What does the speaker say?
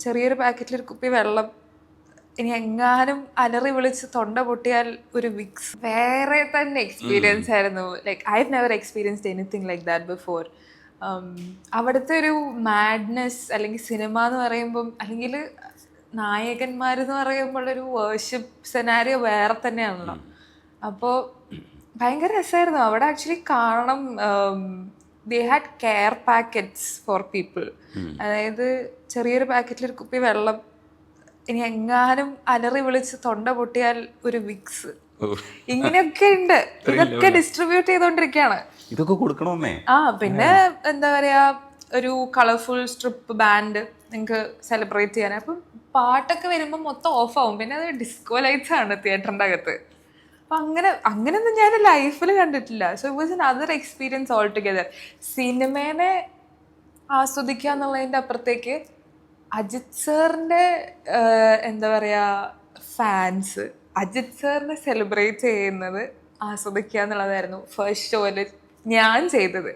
ചെറിയൊരു പാക്കറ്റിൽ ഒരു കുപ്പി വെള്ളം, ഇനി എങ്ങാനും അലറി വിളിച്ച് തൊണ്ട പൊട്ടിയാൽ ഒരു വിക്സ്. വേറെ തന്നെ എക്സ്പീരിയൻസ് ആയിരുന്നു. Like I have never experienced anything like that before. അവിടുത്തെ ഒരു മാഡ്നെസ്, അല്ലെങ്കിൽ സിനിമ എന്ന് പറയുമ്പം, അല്ലെങ്കിൽ നായകന്മാരെന്ന് പറയുമ്പോൾ ഒരു വേർഷിപ്പ് സെനാരിയോ വേറെ തന്നെയാണല്ലോ. അപ്പോൾ ഭയങ്കര രസമായിരുന്നു അവിടെ ആക്ച്വലി കാണണം. They had care packets for people. അതായത് ചെറിയൊരു പാക്കറ്റിൽ ഒരു കുപ്പി വെള്ളം, ഇനി എങ്ങാനും അലറി വിളിച്ച് തൊണ്ട പൊട്ടിയാൽ ഒരു വിക്സ്, ഇങ്ങനെയൊക്കെ ഉണ്ട്. ഇതൊക്കെ ഡിസ്ട്രിബ്യൂട്ട് ചെയ്തോണ്ടിരിക്കുകയാണ്. ഇതൊക്കെ കൊടുക്കണമേ. പിന്നെ എന്താ പറയാ, ഒരു കളർഫുൾ സ്ട്രിപ്പ് ബാൻഡ് നിങ്ങൾക്ക് സെലിബ്രേറ്റ് ചെയ്യാൻ. അപ്പം പാട്ടൊക്കെ വരുമ്പോൾ മൊത്തം ഓഫ് ആവും. പിന്നെ അത് ഡിസ്കോ ലൈറ്റ്സ് ആണ് തിയേറ്ററിൻ്റെ അകത്ത്. അപ്പം അങ്ങനെയൊന്നും ഞാൻ ലൈഫിൽ കണ്ടിട്ടില്ല. So it was another experience altogether. സിനിമേനെ ആസ്വദിക്കുക എന്നുള്ളതിൻ്റെ അപ്പുറത്തേക്ക് അജിത് സാറിൻ്റെ എന്താ പറയുക ഫാൻസ് അജിത് സാറിനെ സെലിബ്രേറ്റ് ചെയ്യുന്നത് ആസ്വദിക്കുക എന്നുള്ളതായിരുന്നു ഫസ്റ്റ് ഷോയിൽ ഞാൻ ചെയ്തത്.